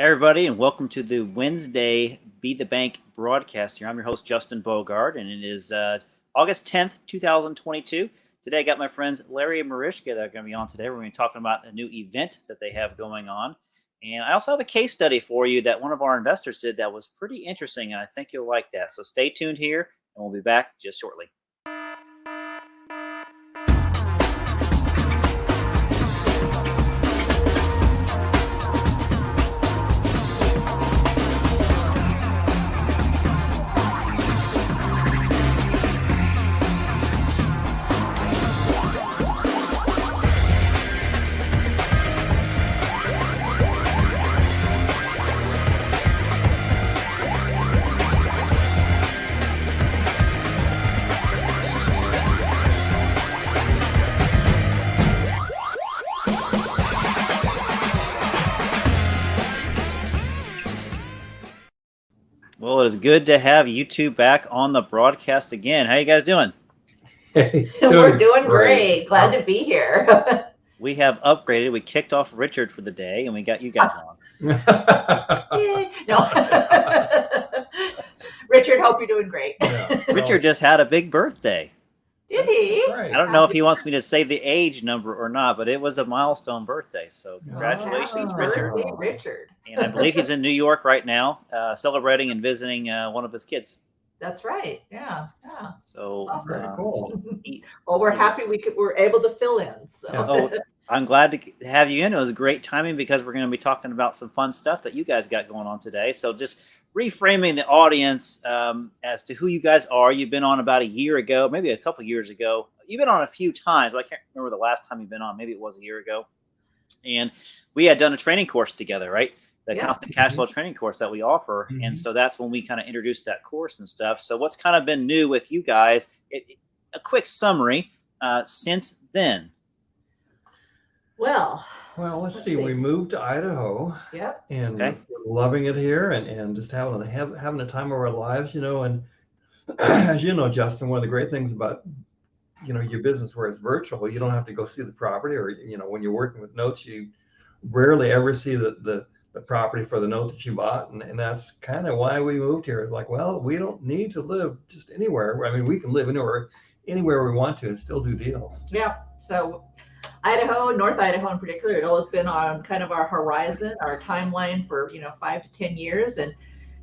Hey everybody, and welcome to the Wednesday Be the Bank broadcast here. I'm your host, Justin Bogard, and it is August 10th, 2022. Today I got my friends Larry and Mariska that are going to be on today. We're going to be talking about a new event that they have going on. And I also have a case study for you that one of our investors did that was pretty interesting, and I think you'll like that. So stay tuned here, and we'll be back just shortly. Well, it is good to have you two back on the broadcast again. How you guys doing? Hey, We're doing great. Glad to be here. We have upgraded. We kicked off Richard for the day, and we got you guys on. No. Richard, hope you're doing great. Yeah. Richard just had a big birthday. Did he? Right. I don't know if he wants me to say the age number or not, but it was a milestone birthday. So congratulations, Happy Richard. Birthday, Richard. And I believe he's in New York right now, celebrating and visiting one of his kids. That's right. Yeah. So Awesome. Very cool. Well, we're happy we're able to fill in. So. Yeah. Oh, I'm glad to have you in. It was great timing because we're going to be talking about some fun stuff that you guys got going on today. So just reframing the audience as to who you guys are. You've been on about a year ago, maybe a couple years ago. You've been on a few times. I can't remember the last time you've been on. Maybe it was a year ago. And we had done a training course together, right? The Yes. constant cash flow training course that we offer. Mhm. And so that's when we kind of introduced that course and stuff. So what's kind of been new with you guys? A quick summary since then. Well, Let's see. We moved to Idaho, yep. and Okay. we're loving it here, and just having the time of our lives, And as you know, Justin, one of the great things about your business where it's virtual, you don't have to go see the property, or when you're working with notes, you rarely ever see the property for the note that you bought, and that's kind of why we moved here. It's like, well, we don't need to live just anywhere. I mean, we can live anywhere we want to and still do deals. Yeah. So Idaho, North Idaho in particular, it always been on kind of our horizon, our timeline for 5 to 10 years. And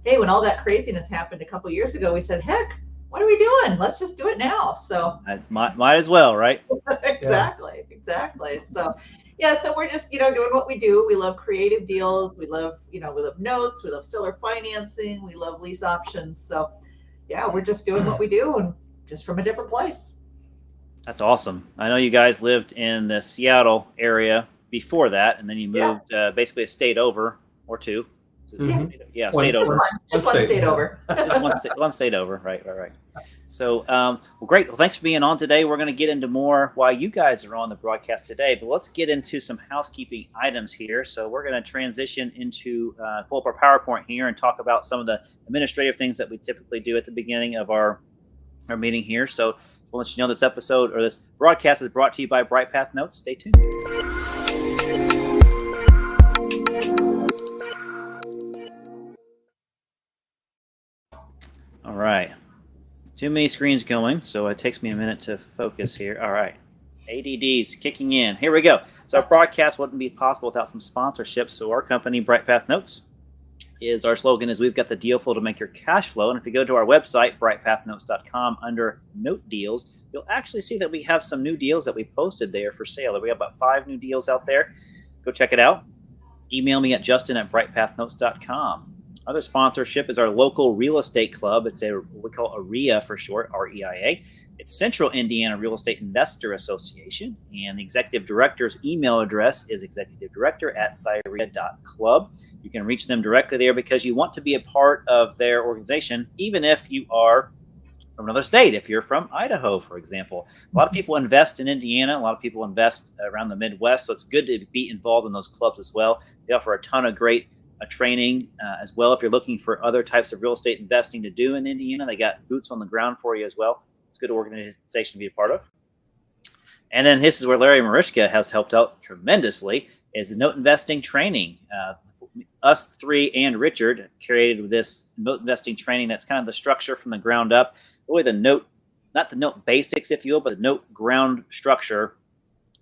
hey, when all that craziness happened a couple years ago, we said, heck, what are we doing? Let's just do it now. So I might as well, right? exactly. So yeah, so we're just doing what we do. We love creative deals. We love we love notes. We love seller financing. We love lease options. So yeah, we're just doing what we do, and just from a different place. That's awesome. I know you guys lived in the Seattle area before that, and then you moved basically a state over or two. Yeah, One- state over. Just one state over. One state over. Right. So, well, great. Well, thanks for being on today. We're going to get into more why you guys are on the broadcast today, but let's get into some housekeeping items here. So we're going to transition into pull up our PowerPoint here and talk about some of the administrative things that we typically do at the beginning of our meeting here. So we'll let you know this episode or this broadcast is brought to you by PATHNOTES. Stay tuned. All right. Too many screens going, so it takes me a minute to focus here. All right. ADD's kicking in. Here we go. So our broadcast wouldn't be possible without some sponsorship. So our company, PATHNOTES, our slogan is we've got the deal flow to make your cash flow. And if you go to our website, PATHNOTES.com, under note deals, you'll actually see that we have some new deals that we posted there for sale. We have about 5 new deals out there. Go check it out. Email me at justin@PATHNOTES.com. Other sponsorship is our local real estate club. It's what we call AREIA for short, REIA. It's Central Indiana Real Estate Investor Association, and the executive director's email address is executive director@cyrea.club. You can reach them directly there because you want to be a part of their organization, even if you are from another state. If you're from Idaho, for example, a lot of people invest in Indiana. A lot of people invest around the Midwest, so it's good to be involved in those clubs as well. They offer a ton of great training as well. If you're looking for other types of real estate investing to do in Indiana, they got boots on the ground for you as well. It's a good organization to be a part of. And then this is where Larry Mariska has helped out tremendously, is the note investing training. us three and Richard created this note investing training that's kind of the structure from the ground up, really the note, not the note basics, if you will, but the note ground structure,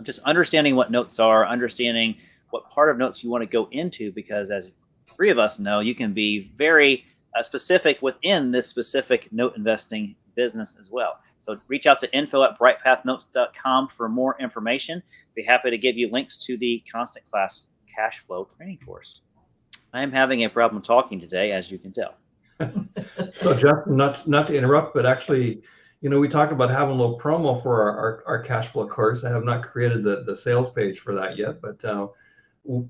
just understanding what notes are, understanding what part of notes you want to go into, because as three of us know, you can be very specific within this specific note investing business as well. So reach out to info@brightpathnotes.com for more information. Be happy to give you links to the Constant Class Cash Flow training course. I am having a problem talking today, as you can tell. So Justin, not to interrupt, but actually, we talked about having a little promo for our cash flow course. I have not created the sales page for that yet, but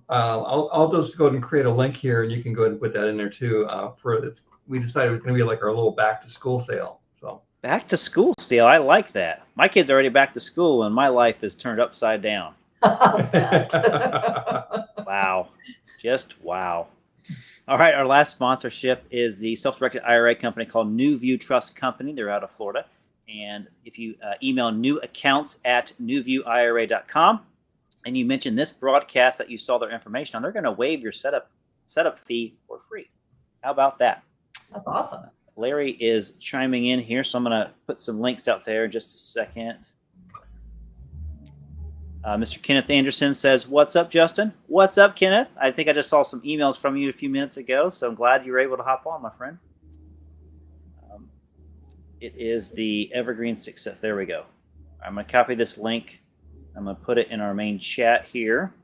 I'll just go ahead and create a link here, and you can go ahead and put that in there too. We decided it was going to be like our little back to school sale. So back to school sale, I like that. My kid's already back to school, and my life is turned upside down. Wow, just wow. All right, our last sponsorship is the self-directed IRA company called New View Trust Company. They're out of Florida. And if you email newaccounts@newviewira.com and you mention this broadcast that you saw their information on, they're going to waive your setup fee for free. How about that? That's awesome. Larry is chiming in here, so I'm going to put some links out there in just a second. Mr. Kenneth Anderson says, "What's up, Justin?" What's up, Kenneth? I think I just saw some emails from you a few minutes ago, so I'm glad you were able to hop on, my friend. It is the Evergreen Success. There we go. I'm going to copy this link. I'm going to put it in our main chat here.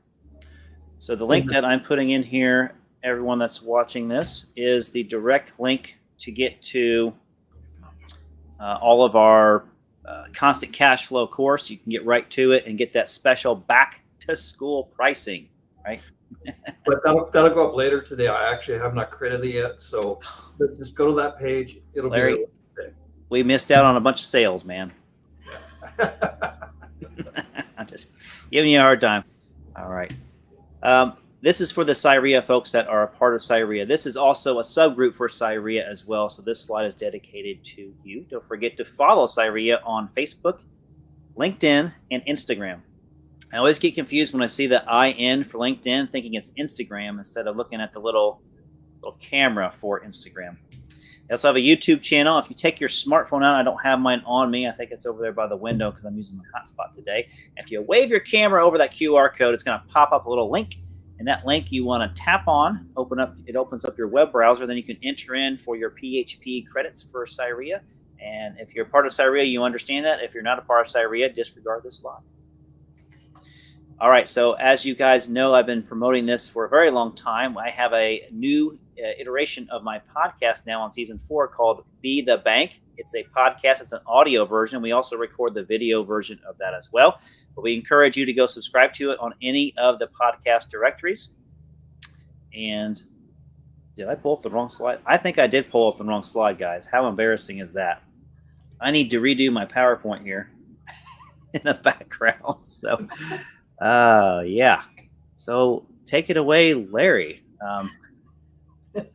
So the link that I'm putting in here, everyone that's watching this, is the direct link to get to all of our Constant Cash Flow course. You can get right to it and get that special back to school pricing, right? But that'll go up later today. I actually have not created it yet, so just go to that page. It'll Larry, be there today. We missed out on a bunch of sales, man. I'm just giving you a hard time. All right. This is for the Cyria folks that are a part of Cyria. This is also a subgroup for Cyria as well. So this slide is dedicated to you. Don't forget to follow Cyria on Facebook, LinkedIn, and Instagram. I always get confused when I see the IN for LinkedIn, thinking it's Instagram instead of looking at the little camera for Instagram. I also have a YouTube channel. If you take your smartphone out, I don't have mine on me. I think it's over there by the window because I'm using my hotspot today. If you wave your camera over that QR code, it's going to pop up a little link. And that link you want to tap on, it opens up your web browser. Then you can enter in for your PHP credits for Cyria. And if you're a part of Cyria, you understand that. If you're not a part of Cyria, disregard this slide. All right, so as you guys know, I've been promoting this for a very long time. I have a new iteration of my podcast now on season 4 called Be the Bank. It's a podcast. It's an audio version. We also record the video version of that as well. But we encourage you to go subscribe to it on any of the podcast directories. And did I pull up the wrong slide? I think I did pull up the wrong slide, guys. How embarrassing is that? I need to redo my PowerPoint here in the background. So, yeah. So take it away, Larry. Give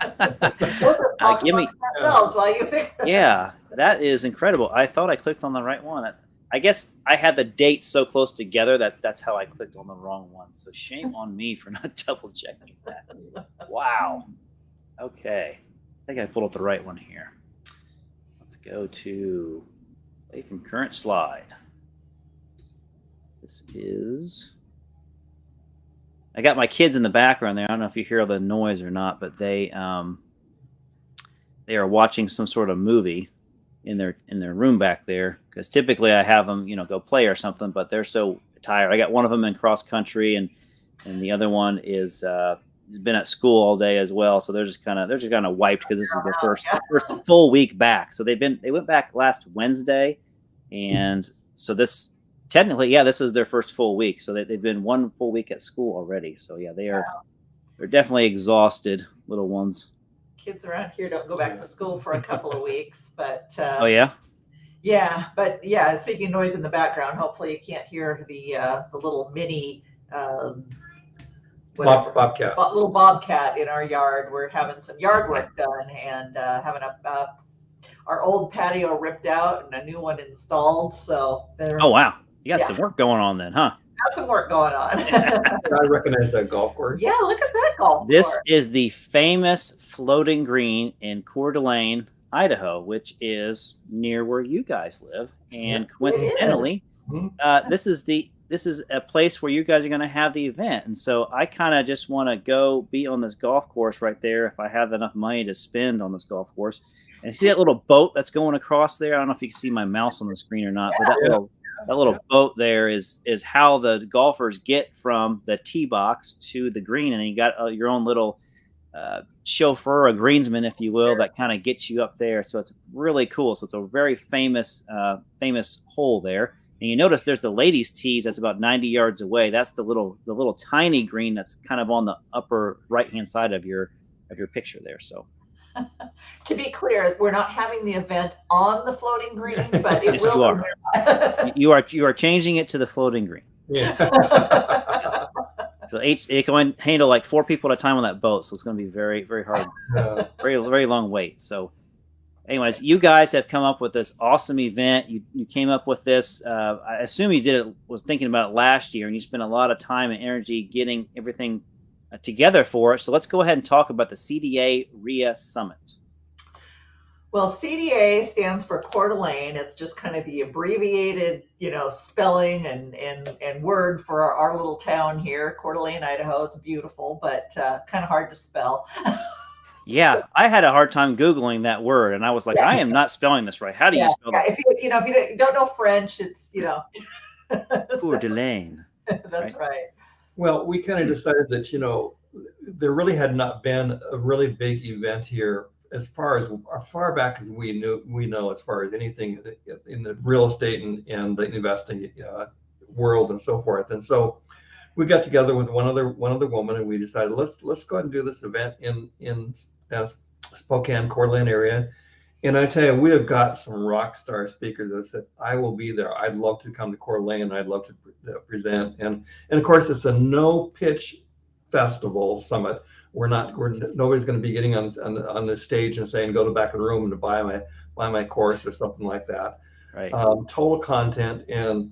me ourselves while you think. Yeah, that is incredible. I thought I clicked on the right one. I guess I had the dates so close together that's how I clicked on the wrong one. So shame on me for not double checking that. Wow. Okay. I think I pulled up the right one here. Let's go to play from current slide. This is. I got my kids in the background there. I don't know if you hear the noise or not, but they are watching some sort of movie in their room back there. Because typically I have them, go play or something, but they're so tired. I got one of them in cross country, and the other one is been at school all day as well. So they're just kind of wiped because this is their first full week back. So they went back last Wednesday, and so this. Technically, yeah, this is their first full week. So they've been one full week at school already. So yeah, they're definitely exhausted little ones. Kids around here don't go back to school for a couple of weeks, but oh yeah, but speaking of noise in the background, hopefully you can't hear the little mini bobcat. Little bobcat in our yard. We're having some yard work done and having our old patio ripped out and a new one installed. So oh wow. You got some work going on then, huh? got some work going on. I recognize that golf course. Yeah, look at that golf This course. is the famous floating green in Coeur d'Alene, Idaho, which is near where you guys live. And Yeah. coincidentally, Mhm. this is a place where you guys are going to have the event. And so I kind of just want to go be on this golf course right there if I have enough money to spend on this golf course. And see that little boat that's going across there? I don't know if you can see my mouse on the screen or not, but that little boat there is how the golfers get from the tee box to the green, and you got your own little chauffeur, a greensman, if you will, that kind of gets you up there. So it's really cool. So it's a very famous hole there. And you notice there's the ladies' tees that's about 90 yards away. That's the little tiny green that's kind of on the upper right hand side of your picture there. So To be clear, we're not having the event on the floating green, but it yes, will. you are. You are changing it to the floating green. Yeah. So it can handle like 4 people at a time on that boat. So it's going to be very, very hard, very long wait. So anyways, you guys have come up with this awesome event. You came up with this. I assume you was thinking about it last year, and you spent a lot of time and energy getting everything together for it. So let's go ahead and talk about the CDA RIA Summit. Well, CDA stands for Coeur d'Alene. It's just kind of the abbreviated, spelling and word for our little town here, Coeur d'Alene, Idaho. It's beautiful, but kind of hard to spell. Yeah, I had a hard time Googling that word, and I was like, I am not spelling this right. How do you spell that? If you don't know French, it's Coeur d'Alene. That's right. Well, we kind of decided that there really had not been a really big event here as far back as we know as far as anything in the real estate and the investing world and so forth. And so we got together with one other woman, and we decided let's go ahead and do this event in Spokane, Coeur d'Alene area. And I tell you, we have got some rock star speakers that have said, I will be there. I'd love to come to Coeur d'Alene. I'd love to present. And of course, it's a no pitch festival summit. Nobody's going to be getting on the stage and saying, go to the back of the room to buy my course or something like that. Right. Total content. And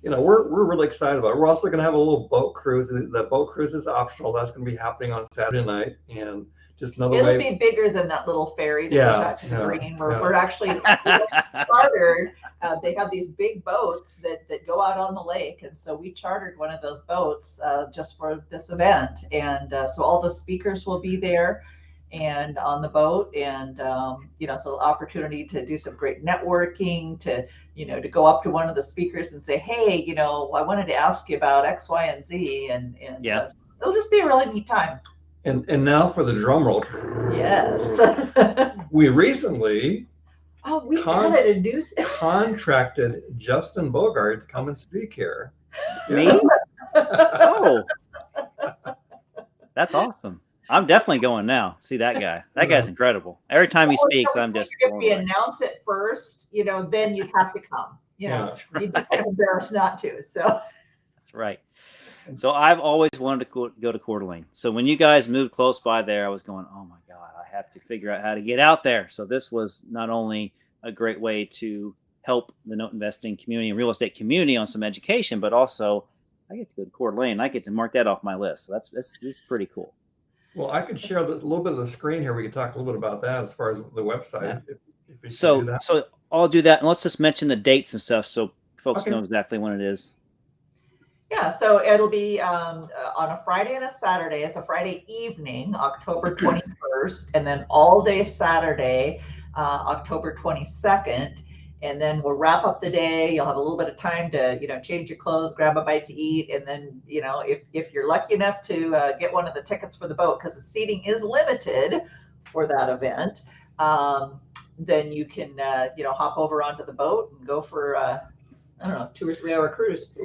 we're really excited about it. We're also going to have a little boat cruise. That boat cruise is optional. That's going to be happening on Saturday night. And just another It'll be bigger than that little ferry that was actually green. We're actually chartered. They have these big boats that go out on the lake, and so we chartered one of those boats just for this event. And so all the speakers will be there and on the boat, and so the opportunity to do some great networking, to go up to one of the speakers and say, hey, I wanted to ask you about X, Y, and Z, and it'll just be a really neat time. And now for the drum roll. Yes. We recently added a new contracted Justin Bogart to come and speak here. Me? Oh, that's awesome. I'm definitely going now. See that guy. That guy's incredible. Every time he speaks, I'm just. If we announce it first, then you'd have to come. You'd be kind of embarrassed not to. So. That's right. So I've always wanted to go to Coeur d'Alene. So when you guys moved close by there, I was going, oh my God, I have to figure out how to get out there. So this was not only a great way to help the note investing community and real estate community on some education, but also I get to go to Coeur d'Alene. I get to mark that off my list. So this is pretty cool. Well, I could share a little bit of the screen here. We could talk a little bit about that as far as the website. Yeah. If so I'll do that. And let's just mention the dates and stuff so folks Okay. know exactly when it is. Yeah, so it'll be on a Friday and a Saturday. It's a Friday evening, October 21st, and then all day Saturday, October 22nd. And then we'll wrap up the day. You'll have a little bit of time to, change your clothes, grab a bite to eat. And then, if you're lucky enough to get one of the tickets for the boat, because the seating is limited for that event, then you can, hop over onto the boat and go for, 2 or 3 hour cruise.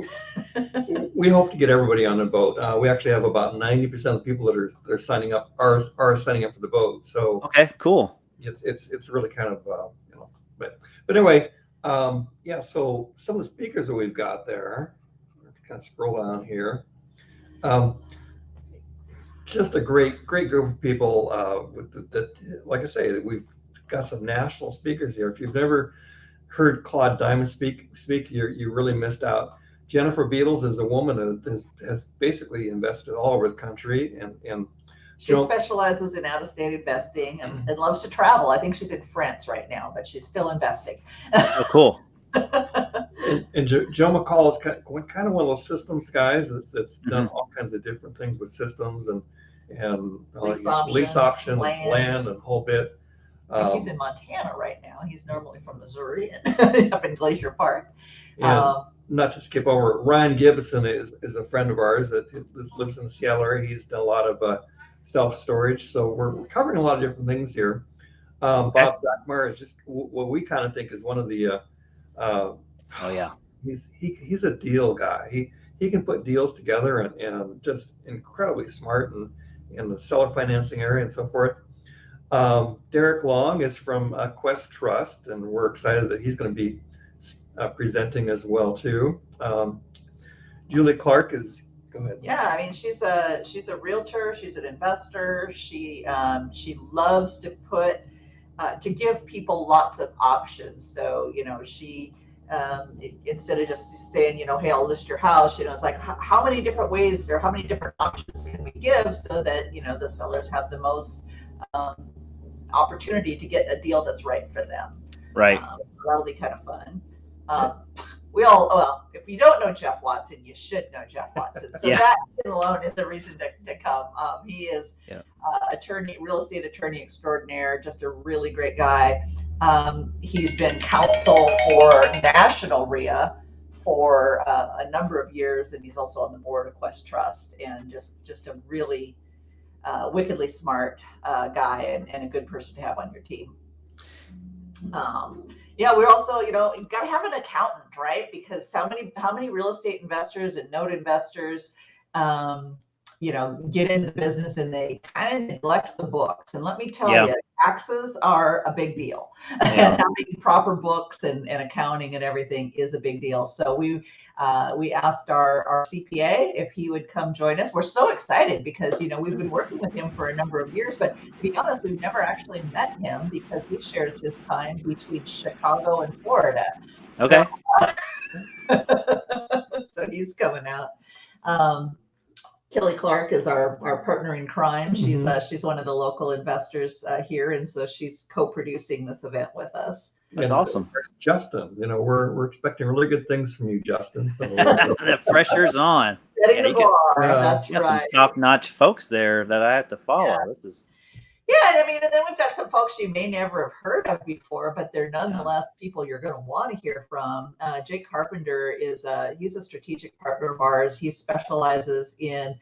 We hope to get everybody on the boat. We actually have about 90% of the people that are signing up are signing up for the boat. So okay, cool. It's really kind of but anyway, So some of the speakers that we've got there, kind of scroll down here. Just a great group of people. Like I say, that we've got some national speakers here. If you've never heard Claude Diamond speak, you really missed out. Jennifer Beatles is a woman that has basically invested all over the country, and she specializes in out-of-state investing and loves to travel. I think she's in France right now, but she's still investing. Oh, cool. And Joe McCall is kind of one of those systems guys that's done all kinds of different things with systems and lease options, land, and whole bit. He's in Montana right now. He's normally from Missouri and up in Glacier Park. Not to skip over, Ryan Gibson is a friend of ours that lives in the Seattle area. He's done a lot of self-storage. So we're covering a lot of different things here. Bob Zachmar is just what we kind of think is one of the oh yeah, he's a deal guy. He can put deals together and just incredibly smart and in the seller financing area and so forth. Derek Long is from Quest Trust, and we're excited that he's going to be presenting as well too. Julie Clark is. Go ahead. Yeah, I mean she's a realtor. She's an investor. She loves to to give people lots of options. So she instead of just saying hey, I'll list your house, it's like how many different ways or how many different options can we give so that the sellers have the most opportunity to get a deal that's right for them. Right. That'll be kind of fun. If you don't know Jeff Watson, you should know Jeff Watson. So that alone is a reason to come. He is real estate attorney extraordinaire, just a really great guy. He's been counsel for National RIA for a number of years, and he's also on the board of Quest Trust, and just a really wickedly smart guy and a good person to have on your team. We're also, you got to have an accountant, right? Because how many real estate investors and note investors, get into the business and they kind of neglect the books. And let me tell you, taxes are a big deal. And having proper books and accounting and everything is a big deal. So we asked our CPA if he would come join us. We're so excited because, we've been working with him for a number of years, but to be honest, we've never actually met him because he shares his time between Chicago and Florida. Okay. So he's coming out. Kelly Clark is our partner in crime. She's one of the local investors here, and so she's co-producing this event with us. That's awesome. Justin, we're expecting really good things from you, Justin. So the pressure's on. Setting the bar. That's you got right. Some top-notch folks there that I have to follow. Yeah. This is. Yeah, and then we've got some folks you may never have heard of before, but they're nonetheless people you're going to want to hear from. Jake Carpenter he's a strategic partner of ours. He specializes in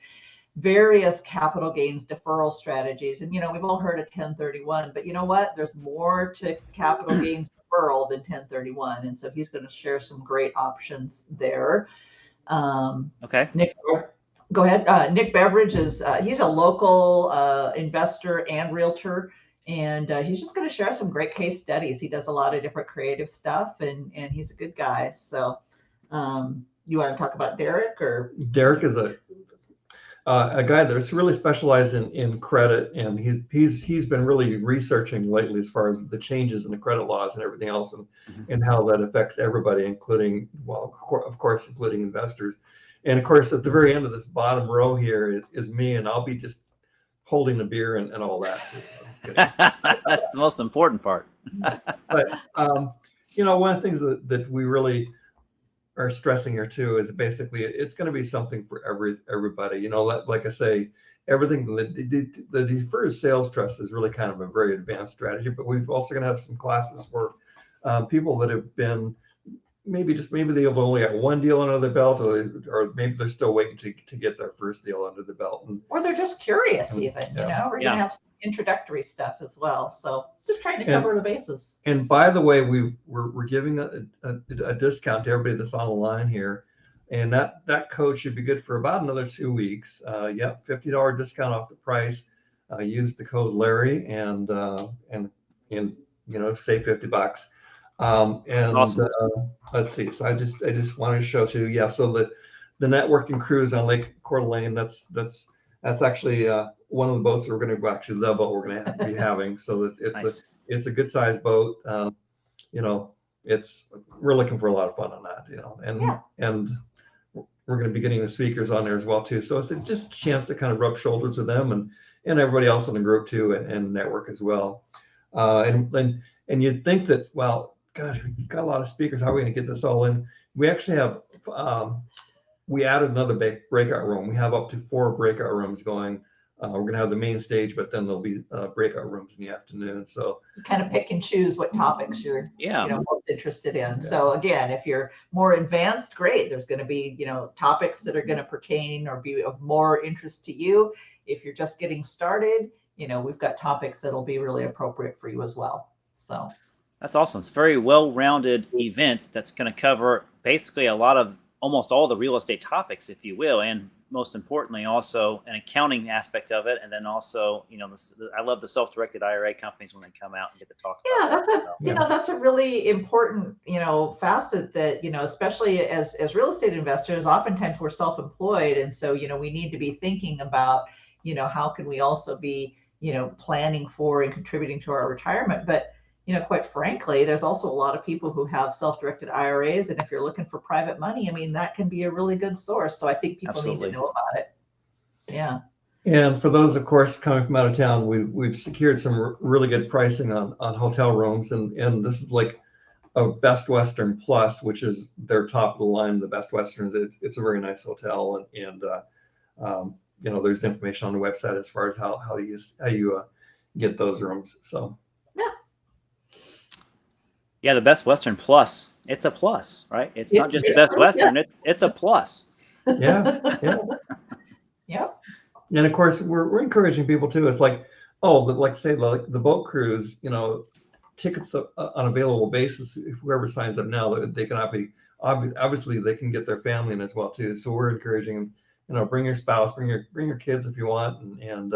various capital gains deferral strategies. And, we've all heard of 1031, but you know what? There's more to capital gains deferral than 1031. And so he's going to share some great options there. Okay. Nick, go ahead. Nick Beveridge he's a local investor and realtor, and he's just going to share some great case studies. He does a lot of different creative stuff, and he's a good guy. So you want to talk about Derek? Or Derek is a guy that's really specialized in credit, and he's been really researching lately as far as the changes in the credit laws and everything else, and how that affects everybody, including including investors. And of course, at the very end of this bottom row here is me, and I'll be just holding the beer and all that. That's the most important part. But one of the things that we really are stressing here too is basically it's going to be something for everybody. Like I say, everything the deferred sales trust is really kind of a very advanced strategy. But we've also going to have some classes for people that have been maybe they have only got one deal under the belt, or maybe they're still waiting to get their first deal under the belt, or they're just curious. Even we're gonna have some introductory stuff as well. So just trying to cover the bases. And by the way, we're giving a discount to everybody that's on the line here, and that code should be good for about another 2 weeks. $50 discount off the price. Use the code Larry and save $50. Awesome. Let's see. So I just wanted to show to you. So the networking cruise on Lake Coeur d'Alene, that's actually one of the boats that we're going to actually the boat we're going to be having. So that it's a good sized boat. We're looking for a lot of fun on that. And we're going to be getting the speakers on there as well too. So it's just a chance to kind of rub shoulders with them and everybody else in the group too, and network as well. And you'd think that, well, gosh, we've got a lot of speakers. How are we going to get this all in? We actually have, we added another breakout room. We have up to 4 breakout rooms going. We're going to have the main stage, but then there'll be breakout rooms in the afternoon. So you kind of pick and choose what topics you're Yeah. most interested in. So again, if you're more advanced, great. There's going to be, topics that are going to pertain or be of more interest to you. If you're just getting started, we've got topics that'll be really appropriate for you as well. So That's awesome. It's a very well-rounded event that's going to cover basically almost all the real estate topics, if you will, and most importantly, also an accounting aspect of it. And then also, I love the self-directed IRA companies when they come out and get to talk about that's a really important, facet that, especially as real estate investors, oftentimes we're self-employed. And so, we need to be thinking about, how can we also be, planning for and contributing to our retirement. But quite frankly, there's also a lot of people who have self-directed IRAs. And if you're looking for private money, that can be a really good source. So I think people need to know about it. Yeah. And for those, of course, coming from out of town, we've secured some really good pricing on hotel rooms. And this is like a Best Western Plus, which is their top of the line, the Best Westerns. It's a very nice hotel. And there's information on the website as far as how you get those rooms. So. Yeah, the Best Western Plus. It's a plus, right? It's not just a Best Western. It's a plus. Yeah. Yep. And of course, we're encouraging people too. It's like, say the boat cruise, tickets on an available basis. If whoever signs up now, they can obviously they can get their family in as well too. So we're encouraging them, bring your spouse, bring your kids if you want, and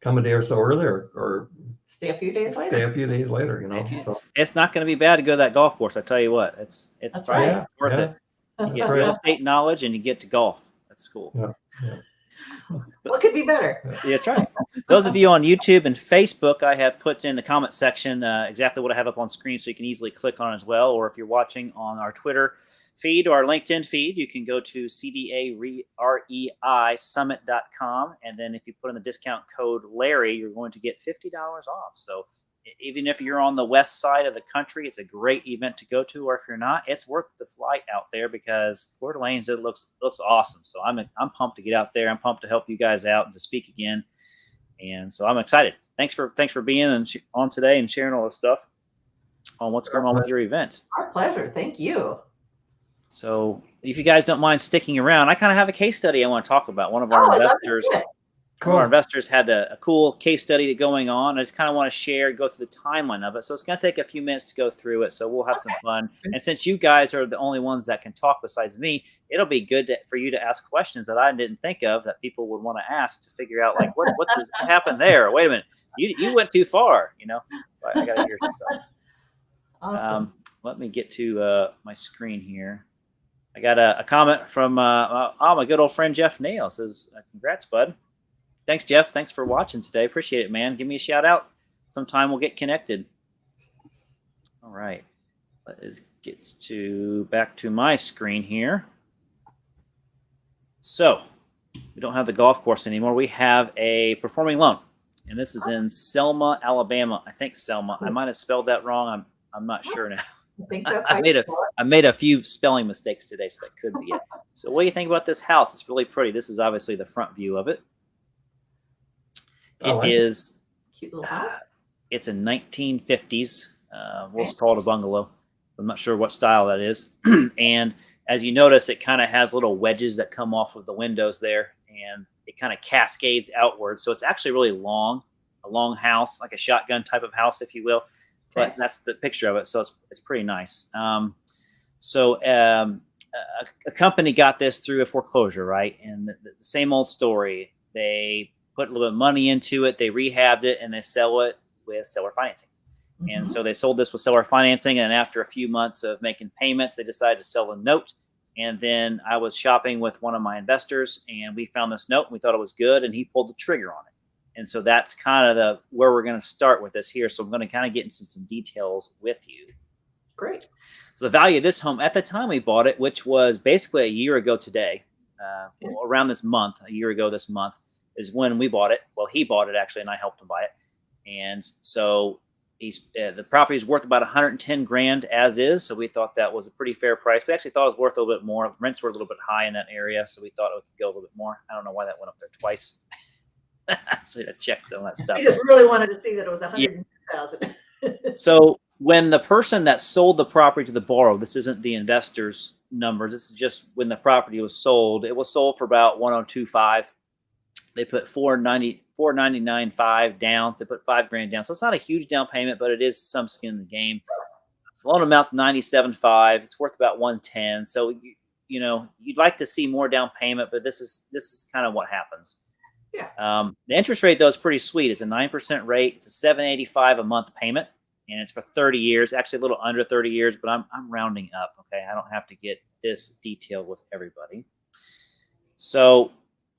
come a day or so earlier, or stay a few days later. So. It's not going to be bad to go to that golf course. I tell you what, it's right. worth it. You get real estate knowledge and you get to golf. That's cool. Yeah. What could be better? Yeah, that's right. Those of you on YouTube and Facebook, I have put in the comment section exactly what I have up on screen, so you can easily click on it as well. Or if you're watching on our Twitter feed or our LinkedIn feed, you can go to cdareisummit.com. And then if you put in the discount code Larry, you're going to get $50 off. So even if you're on the west side of the country, it's a great event to go to. Or if you're not, it's worth the flight out there because Coeur d'Alene's, it looks awesome. So I'm pumped to get out there. I'm pumped to help you guys out and to speak again. And so I'm excited. Thanks for being on today and sharing all this stuff on what's going on with your event. Our pleasure. Thank you. So if you guys don't mind sticking around, I kind of have a case study I want to talk about. One of our investors. Cool. Our investors had a cool case study going on. I just kind of want to go through the timeline of it. So it's going to take a few minutes to go through it. So we'll have some fun. And since you guys are the only ones that can talk besides me, it'll be good for you to ask questions that I didn't think of that people would want to ask to figure out like what happened there. Wait a minute, you went too far. So I got to hear some stuff. Awesome. Let me get to my screen here. I got a comment from my good old friend Jeff Nail. Says, "Congrats, bud." Thanks, Jeff. Thanks for watching today. Appreciate it, man. Give me a shout out. Sometime we'll get connected. All right. Let's get back to my screen here. So we don't have the golf course anymore. We have a performing loan, and this is in Selma, Alabama. I think Selma. I might have spelled that wrong. I'm not sure now. I think that's I made a few spelling mistakes today, so that could be it. So what do you think about this house? It's really pretty. This is obviously the front view of it. It is cute little house. It's a 1950s. We'll just call it a bungalow. I'm not sure what style that is. And as you notice, it kind of has little wedges that come off of the windows there, and it kind of cascades outward. So it's actually really long, a long house, like a shotgun type of house, if you will. But that's the picture of it. So it's pretty nice. A company got this through a foreclosure, right? And the same old story. They put a little bit of money into it, they rehabbed it, and they sell it with seller financing. Mm-hmm. And so they sold this with seller financing, and after a few months of making payments, they decided to sell a note. And then I was shopping with one of my investors, and we found this note, and we thought it was good, and he pulled the trigger on it. And so that's kind of where we're going to start with this here. So I'm going to kind of get into some details with you. Great. So the value of this home at the time we bought it, which was basically a year ago today, around this month, a year ago this month, is when we bought it. Well, he bought it actually, and I helped him buy it. And so the property is worth about 110 grand as is. So we thought that was a pretty fair price. We actually thought it was worth a little bit more. Rents were a little bit high in that area, so we thought it could go a little bit more. I don't know why that went up there twice. So I checked some of that stuff. I just really wanted to see that it was 100,000. So when the person that sold the property to the borrower, this isn't the investor's numbers. This is just when the property was sold. It was sold for about 102.5. They put 499.5 down. They put $5,000 down. So it's not a huge down payment, but it is some skin in the game. So loan amount's 97.5. It's worth about 110. So you know you'd like to see more down payment, but this is kind of what happens. Yeah. The interest rate though is pretty sweet. It's a 9% rate. It's a $785 a month payment, and it's for 30 years. Actually, a little under 30 years, but I'm rounding up. Okay, I don't have to get this detailed with everybody. So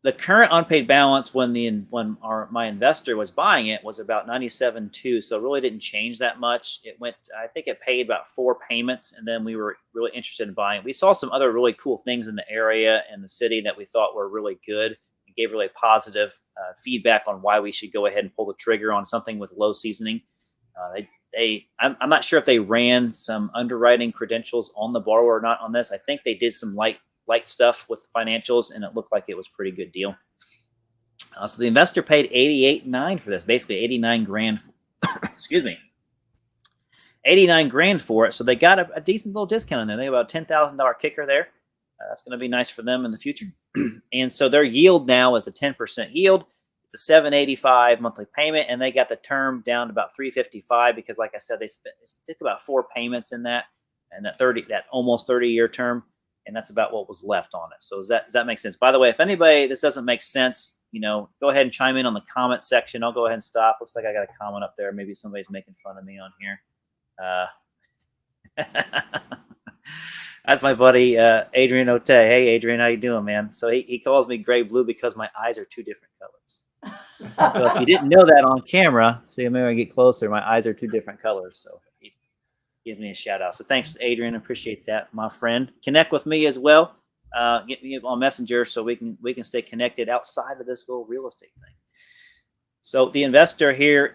the current unpaid balance when my investor was buying it was about 97.2. So it really didn't change that much. It went. I think it paid about 4 payments, and then we were really interested in buying it. We saw some other really cool things in the area and the city that we thought were really good. Gave really positive feedback on why we should go ahead and pull the trigger on something with low seasoning. I'm not sure if they ran some underwriting credentials on the borrower or not on this. I think they did some light stuff with financials, and it looked like it was a pretty good deal. So the investor paid $88.9 for this, basically 89 grand. Excuse me, 89 grand for it. So they got a decent little discount in there. They got about $10,000 kicker there. That's going to be nice for them in the future. And so their yield now is a 10% yield. It's a $785 monthly payment, and they got the term down to about $355 because, like I said, they stick about 4 payments in that, and that almost 30-year term, and that's about what was left on it. So does that make sense? By the way, if anybody this doesn't make sense, go ahead and chime in on the comment section. I'll go ahead and stop. Looks like I got a comment up there. Maybe somebody's making fun of me on here. That's my buddy, Adrian Ote. Hey, Adrian, how you doing, man? So he calls me gray blue because my eyes are 2 different colors. So if you didn't know that on camera, see, maybe I get closer. My eyes are 2 different colors. So he gives me a shout out. So thanks, Adrian. Appreciate that, my friend. Connect with me as well. Get me on Messenger so we can stay connected outside of this little real estate thing. So the investor here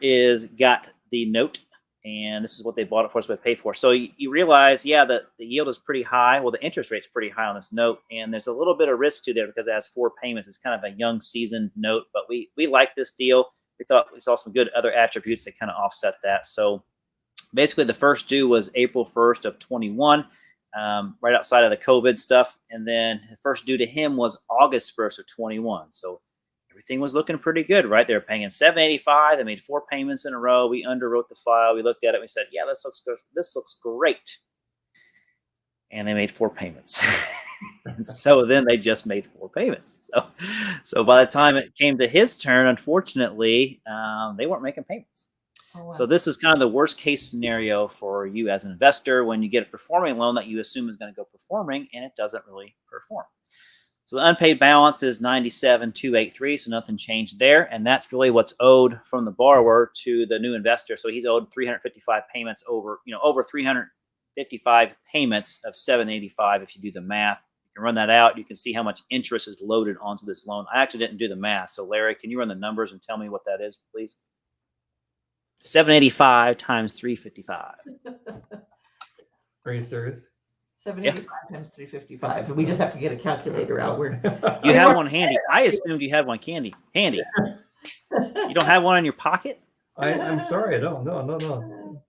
got the note. And this is what they bought it for, so what they paid for. So you realize, yeah, that the yield is pretty high. Well, the interest rate's pretty high on this note, and there's a little bit of risk to there because it has 4 payments. It's kind of a young, seasoned note, but we like this deal. We thought we saw some good other attributes that kind of offset that. So basically, the first due was April 1st of 21, right outside of the COVID stuff, and then the first due to him was August 1st of 21. So everything was looking pretty good, right? They were paying $785. They made 4 payments in a row. We underwrote the file. We looked at it. We said, yeah, this looks good. This looks great. And they made 4 payments. And so then they just made 4 payments. So by the time it came to his turn, unfortunately, they weren't making payments. Oh, wow. So this is kind of the worst case scenario for you as an investor when you get a performing loan that you assume is going to go performing and it doesn't really perform. So the unpaid balance is $97,283, so nothing changed there, and that's really what's owed from the borrower to the new investor. So he's owed 355 payments over 355 payments of $785. If you do the math, you can run that out. You can see how much interest is loaded onto this loan. I actually didn't do the math, so Larry, can you run the numbers and tell me what that is, please? 785 times 355. Are you serious? 785 times 355. We just have to get a calculator out. You have one handy. I assumed you had one handy. You don't have one in your pocket? I'm sorry. I don't. No.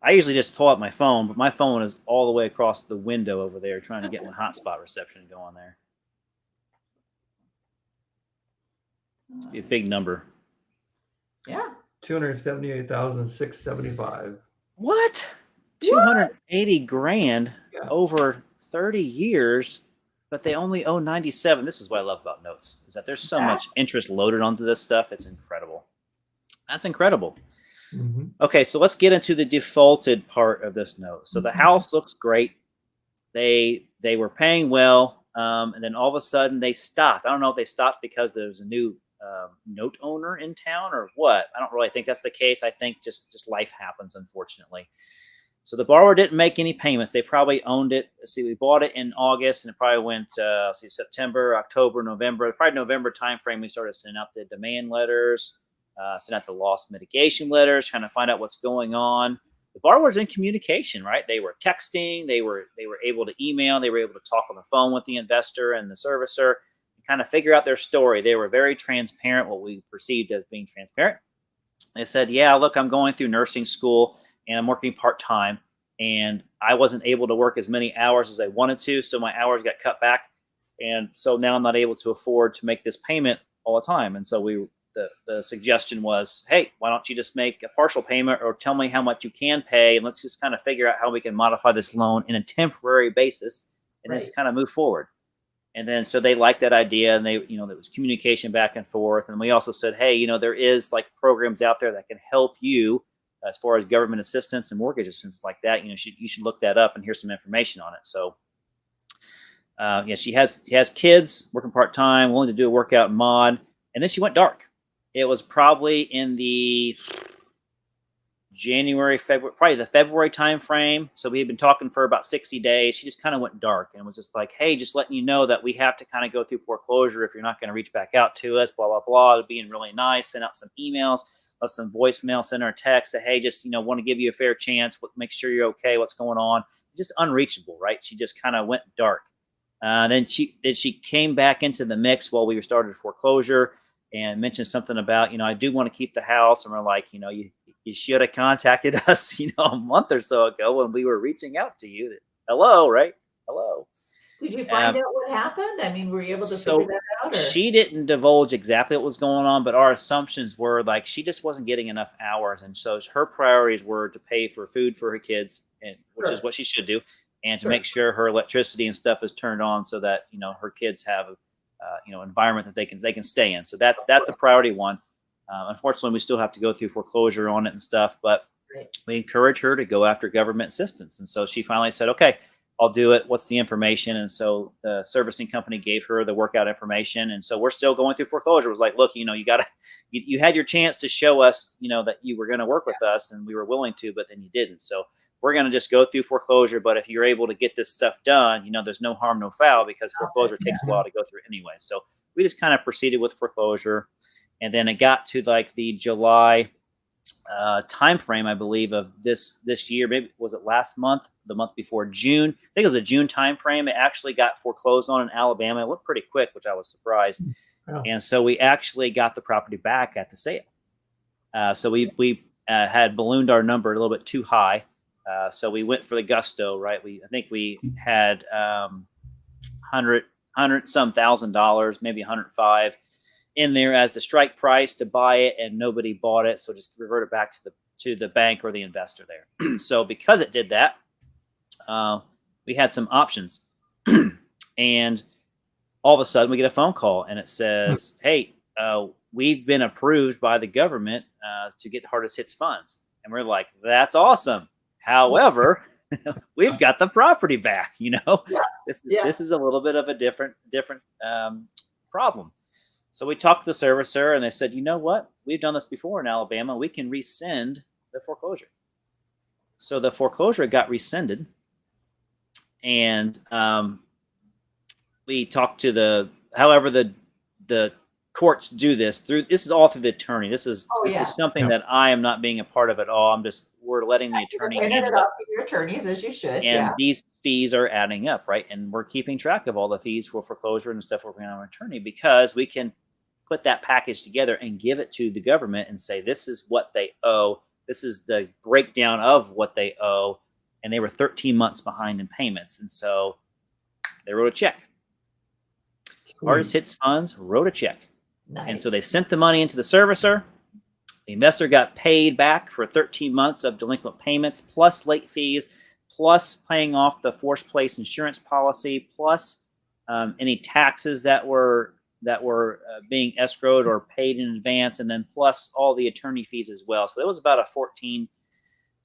I usually just pull out my phone, but my phone is all the way across the window over there trying to get one hotspot reception going there. It'd be a big number. Yeah. 278,675. What? 280 grand over 30 years, but they only owe 97. This is what I love about notes, is that there's so much interest loaded onto this stuff. It's incredible. That's incredible. Mm-hmm. Okay, so let's get into the defaulted part of this note. So the house looks great. They were paying well, and then all of a sudden they stopped. I don't know if they stopped because there's a new note owner in town or what. I don't really think that's the case. I think just life happens, unfortunately. So the borrower didn't make any payments. They probably owned it. Let's see, we bought it in August, and it probably went September, October, November, probably November timeframe. We started sending out the demand letters, send out the loss mitigation letters, trying to find out what's going on. The borrower's in communication, right? They were texting, they were able to email, they were able to talk on the phone with the investor and the servicer, and kind of figure out their story. They were very transparent, what we perceived as being transparent. They said, yeah, look, I'm going through nursing school and I'm working part-time, and I wasn't able to work as many hours as I wanted to, so my hours got cut back. And so now I'm not able to afford to make this payment all the time. And so the suggestion was, hey, why don't you just make a partial payment or tell me how much you can pay, and let's just kind of figure out how we can modify this loan in a temporary basis and just kind of move forward. And then so they liked that idea, and there was communication back and forth. And we also said, hey, there is like programs out there that can help you as far as government assistance and mortgage assistance like that. You should look that up and hear some information on it. So she has kids, working part-time, willing to do a workout mod. And then she went dark. It was probably in the January, February, probably the February time frame. So we had been talking for about 60 days. She just kind of went dark and was just like, hey, just letting you know that we have to kind of go through foreclosure if you're not going to reach back out to us, blah, blah, blah. Being really nice, send out some emails, left some voicemail, send her a text, say, hey, just, want to give you a fair chance, make sure you're okay, what's going on. Just unreachable, right? She just kind of went dark. Then she came back into the mix while we were started foreclosure and mentioned something about, I do want to keep the house. And we're like, you should have contacted us, a month or so ago when we were reaching out to you. Hello, right? Hello. Did you find out what happened? I mean, were you able to figure that out? Or? She didn't divulge exactly what was going on, but our assumptions were like she just wasn't getting enough hours. And so her priorities were to pay for food for her kids, which is what she should do, and to make sure her electricity and stuff is turned on so that, her kids have environment that they can stay in. So that's a priority one. Unfortunately, we still have to go through foreclosure on it and stuff, but we encourage her to go after government assistance. And so she finally said, okay, I'll do it. What's the information? And so the servicing company gave her the workout information. And so we're still going through foreclosure. It was like, look, you had your chance to show us, that you were going to work with us and we were willing to, but then you didn't. So we're going to just go through foreclosure. But if you're able to get this stuff done, there's no harm, no foul, because foreclosure takes a while to go through anyway. So we just kind of proceeded with foreclosure. And then it got to like the July time frame, I believe, of this year. Maybe was it last month, the month before June? I think it was a June time frame. It actually got foreclosed on in Alabama. It went pretty quick, which I was surprised. Oh. And so we actually got the property back at the sale. So we had ballooned our number a little bit too high. So we went for the gusto, right? I think we had $100 some $1,000, maybe $105 in there as the strike price to buy it, and nobody bought it. So just revert it back to the bank or the investor there. So because it did that, we had some options, and all of a sudden we get a phone call and it says, hey, we've been approved by the government to get the hardest hits funds. And we're like, that's awesome. However, we've got the property back, This is a little bit of a different problem. So we talked to the servicer and they said, you know what? We've done this before in Alabama. We can rescind the foreclosure. So the foreclosure got rescinded. And we talked to however the courts do this is all through the attorney. This is something that I am not being a part of at all. We're letting the attorney handle it. Up to your attorneys as you should. And these fees are adding up, right? And we're keeping track of all the fees for foreclosure and stuff working on our attorney, because we can put that package together and give it to the government and say, this is what they owe. This is the breakdown of what they owe. And they were 13 months behind in payments. And so they wrote a check. Hardest Hits Funds wrote a check. Nice. And so they sent the money into the servicer. The investor got paid back for 13 months of delinquent payments, plus late fees, plus paying off the forced place insurance policy, plus any taxes that were being escrowed or paid in advance, and then plus all the attorney fees as well. So it was about a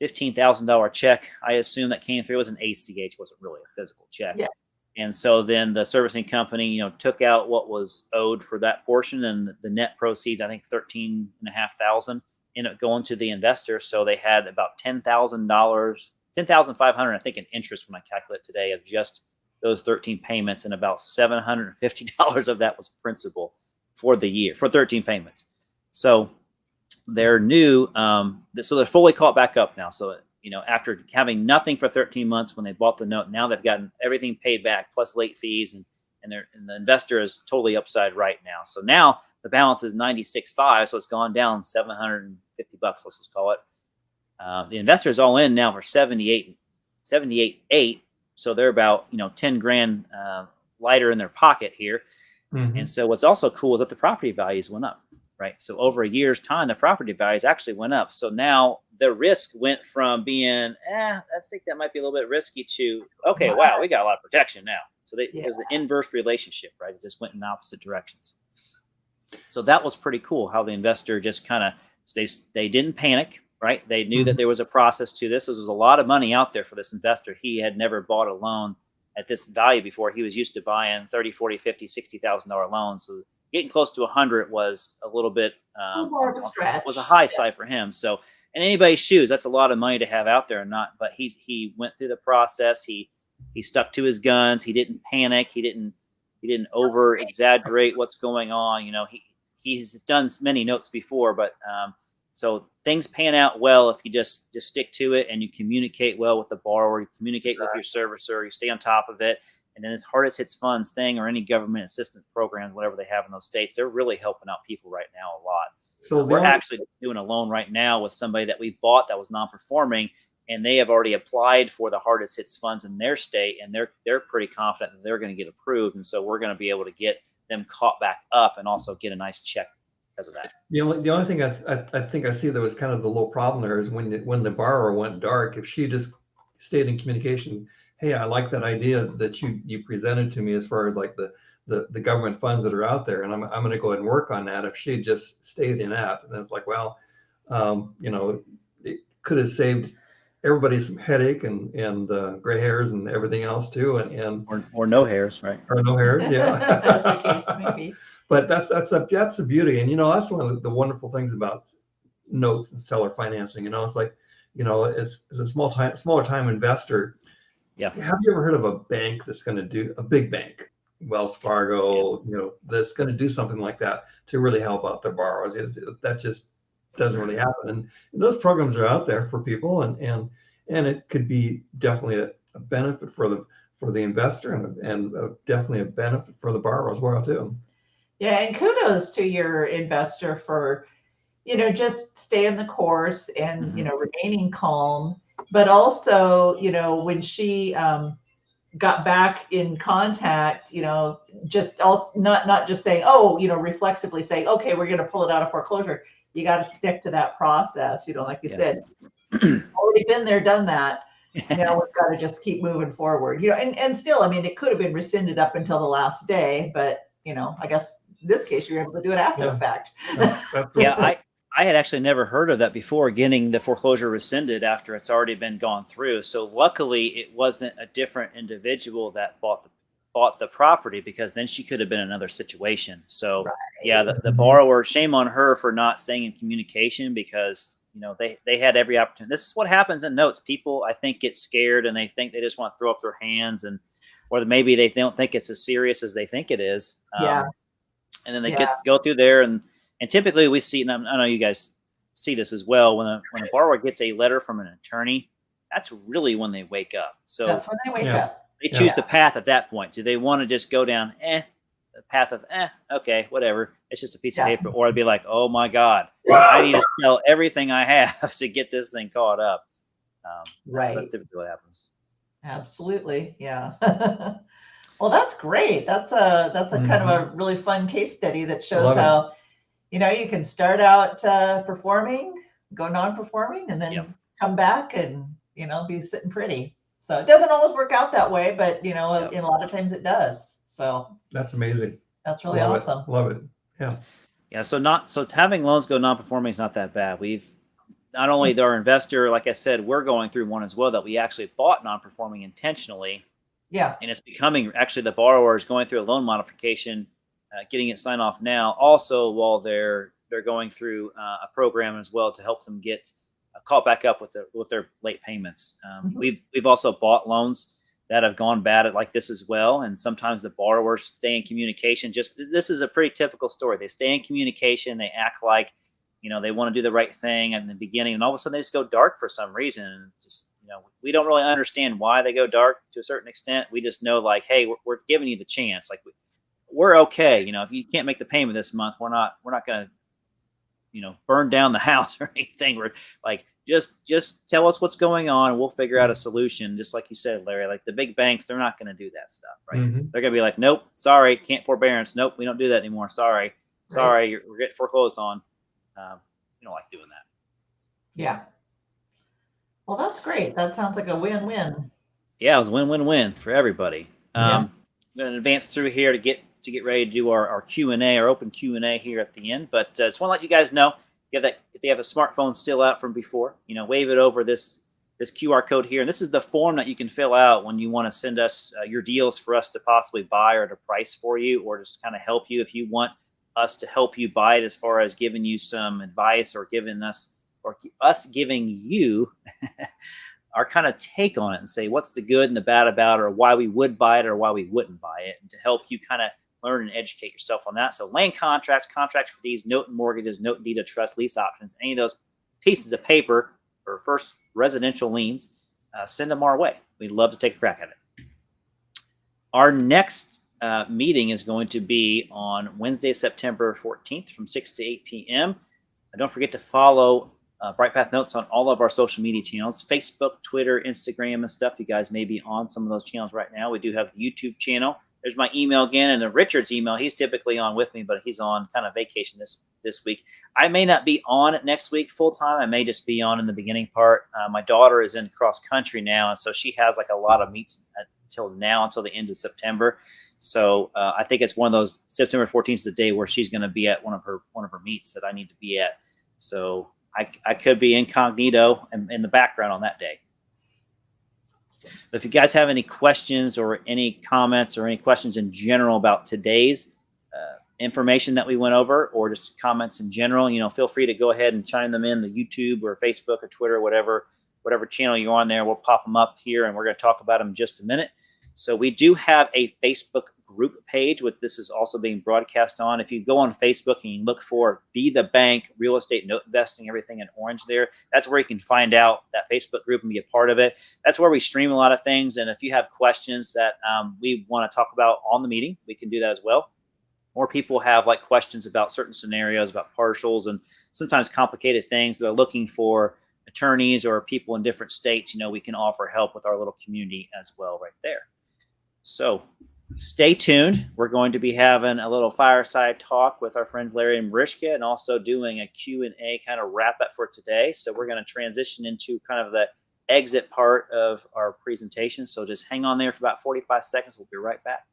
$15,000 check. I assume that came through. It was an ACH, wasn't really a physical check. Yeah. And so then the servicing company, took out what was owed for that portion, and the net proceeds, I think $13,500, ended up going to the investor. So they had about $10,000 $10,500, I think, in interest when I calculate today of just those 13 payments, and about $750 of that was principal for the year for 13 payments. So they're new. So they're fully caught back up now. So, after having nothing for 13 months when they bought the note, now they've gotten everything paid back plus late fees, and the investor is totally upside right now. So now the balance is 96.5. So it's gone down $750. Let's just call it. The investor is all in now for 78.8. So they're about 10 grand lighter in their pocket here. Mm-hmm. And so what's also cool is that the property values went up, right? So over a year's time, the property values actually went up. So now the risk went from being, I think that might be a little bit risky, to, okay, wow, we got a lot of protection now. So it was an inverse relationship, right? It just went in opposite directions. So that was pretty cool how the investor just kind of, they didn't panic, right? They knew that there was a process to this. There was a lot of money out there for this investor. He had never bought a loan at this value before. He was used to buying $30,000, $40,000, $50,000, $60,000 loans. So getting close to 100 was a little bit more of a stretch. Was a high side for him. So in anybody's shoes, that's a lot of money to have out there, but he went through the process. He stuck to his guns. He didn't panic. He didn't over exaggerate what's going on. He's done many notes before, but so things pan out well if you just stick to it and you communicate well with the borrower, you communicate with your servicer, you stay on top of it. And then as Hardest Hits Funds thing or any government assistance programs, whatever they have in those states, they're really helping out people right now a lot. So we're actually doing a loan right now with somebody that we bought that was non-performing, and they have already applied for the Hardest Hits Funds in their state, and they're pretty confident that they're going to get approved. And so we're going to be able to get them caught back up and also get a nice check because of that. The only thing I think I see that was kind of the little problem there is when the borrower went dark. If she just stayed in communication, hey, I like that idea that you presented to me as far as like the government funds that are out there, and I'm going to go ahead and work on that. If she just stayed in that, then it's like, well, it could have saved everybody some headache and gray hairs and everything else too, and or no hairs, right? Or no hairs, yeah. That's the case, maybe. But that's the beauty, and that's one of the wonderful things about notes and seller financing. It's like, as a smaller time investor. Yeah. Have you ever heard of a bank that's going to do a big bank, Wells Fargo, that's going to do something like that to really help out their borrowers? That just doesn't really happen. And those programs are out there for people, and it could be definitely a benefit for the investor and definitely a benefit for the borrower as well too. Yeah, and kudos to your investor for, just staying the course and, remaining calm. But also, when she got back in contact, just also not just saying, reflexively saying, okay, we're going to pull it out of foreclosure. You got to stick to that process. Like you said, already been there, done that. Now we've got to just keep moving forward. And still, it could have been rescinded up until the last day, but I guess in this case you're able to do it after the fact. I had actually never heard of that before, getting the foreclosure rescinded after it's already been gone through. So luckily it wasn't a different individual that bought the property, because then she could have been in another situation. So the borrower, shame on her for not staying in communication, because they had every opportunity. This is what happens in notes. People, I think, get scared and they think they just want to throw up their hands, or maybe they don't think it's as serious as they think it is. And then they go through there, and typically we see, and I know you guys see this as well, when a borrower gets a letter from an attorney, that's really when they wake up. So that's when they wake up. They choose the path at that point. Do they want to just go down the path of okay, whatever, it's just a piece of paper, or I'd be like, oh my God, I need to sell everything I have to get this thing caught up. That's typically what happens. Absolutely, yeah. Well, that's great. That's a kind of a really fun case study that shows how you can start out performing, go non-performing, and then come back and be sitting pretty. So it doesn't always work out that way, but in a lot of times it does. So that's amazing. That's really awesome. Love it. Yeah. So having loans go non-performing is not that bad. We've not only our investor, like I said, we're going through one as well that we actually bought non-performing intentionally. Yeah. And it's becoming, actually the borrower is going through a loan modification, getting it signed off now. Also, while they're going through a program as well to help them get caught back up with their late payments. We've also bought loans that have gone bad at like this as well. And sometimes the borrowers stay in communication. This is a pretty typical story. They stay in communication. They act like, they want to do the right thing in the beginning, and all of a sudden they just go dark for some reason. And just, we don't really understand why they go dark to a certain extent. We just know like, hey, we're giving you the chance. Like we're okay. If you can't make the payment this month, we're not going to, burn down the house or anything. We're like, just tell us what's going on and we'll figure out a solution. Just like you said, Larry, like the big banks, they're not going to do that stuff, right? They're going to be like, nope, sorry, can't forbearance. Nope, we don't do that anymore. Sorry, we're getting foreclosed on. We don't like doing that. Yeah. Well, that's great. That sounds like a win-win. Yeah, it was win-win-win for everybody. I'm going to advance through here to get ready to do our Q&A, our open Q&A here at the end. But just want to let you guys know, if they have a smartphone still out from before, wave it over this QR code here. And this is the form that you can fill out when you want to send us your deals for us to possibly buy or to price for you, or just kind of help you if you want us to help you buy it, as far as giving you some advice or us giving you our kind of take on it and say what's the good and the bad about it, or why we would buy it or why we wouldn't buy it, and to help you kind of learn and educate yourself on that. So land contracts, contracts for deeds, note and mortgages, note and deed of trust, lease options, any of those pieces of paper for first residential liens, send them our way. We'd love to take a crack at it. Our next meeting is going to be on Wednesday, September 14th from 6 to 8 p.m. Don't forget to follow Bright Path Notes on all of our social media channels, Facebook, Twitter, Instagram, and stuff. You guys may be on some of those channels right now. We do have the YouTube channel. There's my email again, and Richard's email. He's typically on with me, but he's on kind of vacation this week. I may not be on next week full time. I may just be on in the beginning part. My daughter is in cross country now, and so she has like a lot of meets until the end of September. So I think it's one of those, September 14th is the day where she's going to be at one of her meets that I need to be at. So I could be incognito in the background on that day. But if you guys have any questions or any comments or any questions in general about today's information that we went over, or just comments in general, feel free to go ahead and chime them in the YouTube or Facebook or Twitter, whatever channel you're on there. We'll pop them up here, and we're going to talk about them in just a minute. So we do have a Facebook group page, with this is also being broadcast on. If you go on Facebook and you look for Be the Bank, Real Estate Note Investing, everything in orange there, that's where you can find out that Facebook group and be a part of it. That's where we stream a lot of things. And if you have questions that we want to talk about on the meeting, we can do that as well. Or people have like questions about certain scenarios, about partials, and sometimes complicated things. They're looking for attorneys or people in different states. We can offer help with our little community as well right there. So stay tuned. We're going to be having a little fireside talk with our friends Larry and Mariska, and also doing a Q&A kind of wrap up for today. So we're going to transition into kind of the exit part of our presentation. So just hang on there for about 45 seconds. We'll be right back.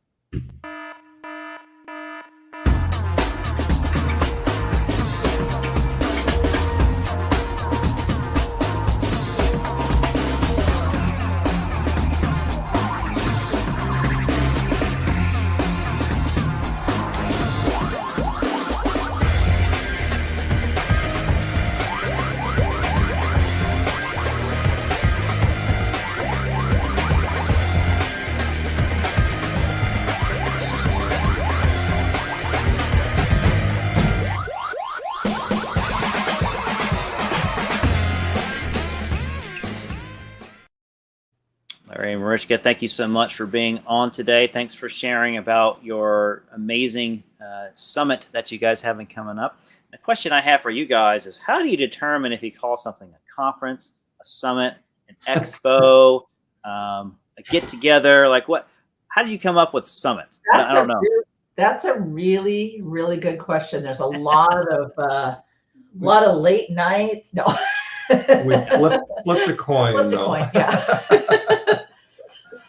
Mariska, thank you so much for being on today. Thanks for sharing about your amazing summit that you guys have coming up. The question I have for you guys is, how do you determine if you call something a conference, a summit, an expo, a get-together? Like what? How did you come up with summit? I don't know. That's a really, really good question. There's a lot of late nights. No. We flip the coin. Flip the coin, yeah.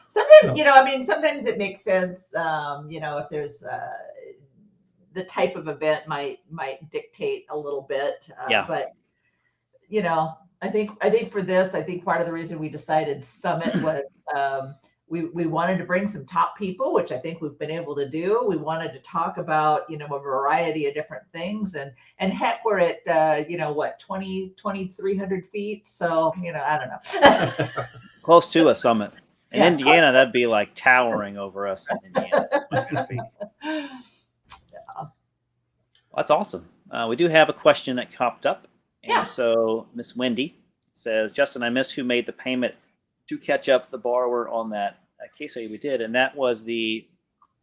Sometimes, sometimes it makes sense. If there's the type of event might dictate a little bit. But I think for this, part of the reason we decided summit was we wanted to bring some top people, which I think we've been able to do. We wanted to talk about, a variety of different things, and heck, we're at, 2,300 feet. So, I don't know. Close to a summit. In Yeah. Indiana, that'd be like towering over us in Indiana. 200 feet. Well, that's awesome. We do have a question that popped up. And Yeah. so Miss Wendy says, Justin, I missed who made the payment to catch up the borrower on that case study we did. And that was I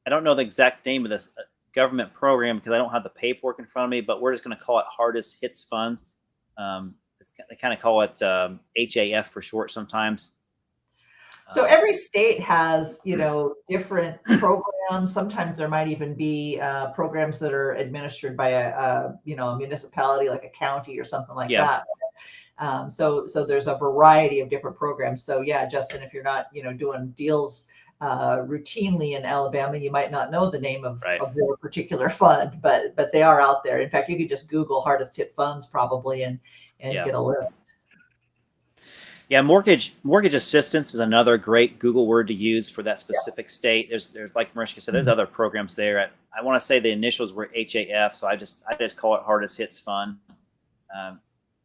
don't know the exact name of this government program because I don't have the paperwork in front of me, but we're just going to call it Hardest Hits Fund. They kind of call it HAF for short sometimes. So every state has, different programs. Sometimes there might even be programs that are administered by a municipality, like a county or something like that. So there's a variety of different programs. So yeah, Justin, if you're not, doing deals routinely in Alabama, you might not know the name of their particular fund, but they are out there. In fact, you could just Google Hardest Hit Funds probably and get a list. Yeah, mortgage assistance is another great Google word to use for that specific state. There's like Mariska said, there's other programs there. I want to say the initials were HAF, so I just call it Hardest Hits Fund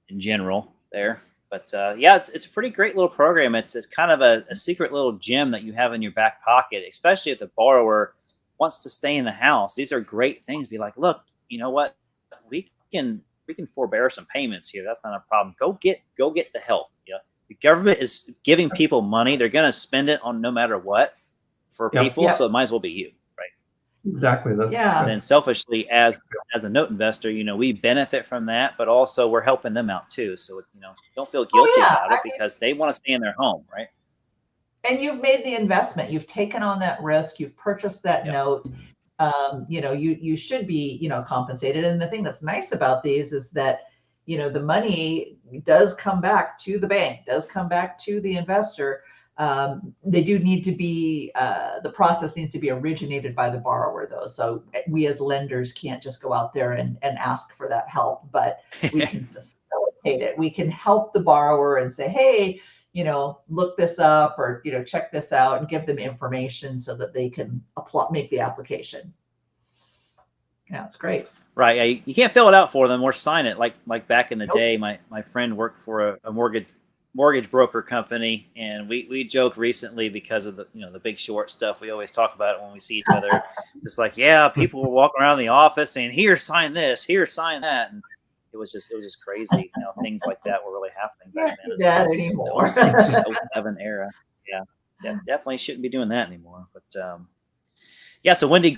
in general there. But it's a pretty great little program. It's kind of a secret little gem that you have in your back pocket, especially if the borrower wants to stay in the house. These are great things. Be like, look, you know what, we can forbear some payments here. That's not a problem. Go get the help. The government is giving people money. They're going to spend it on no matter what for people. So it might as well be you, right? Exactly. And then selfishly, as a note investor, we benefit from that, but also we're helping them out too. So, don't feel guilty about it because they want to stay in their home, right? And you've made the investment. You've taken on that risk. You've purchased that note. You should be, compensated. And the thing that's nice about these is that, the money does come back to the bank, does come back to the investor. They do need to be, the process needs to be originated by the borrower though. So we as lenders can't just go out there and ask for that help, but we can facilitate it. We can help the borrower and say, hey, look this up or, check this out and give them information so that they can make the application. Yeah, it's great. Right. You can't fill it out for them or sign it. Like back in the day, my friend worked for a mortgage broker company, and we joked recently because of the Big Short stuff. We always talk about it when we see each other. Just like, people were walking around the office saying, "Here, sign this. Here, sign that." And it was just crazy. Things like that were really happening back then. That anymore. The 06, 07 era. Yeah, definitely shouldn't be doing that anymore. But so Wendy,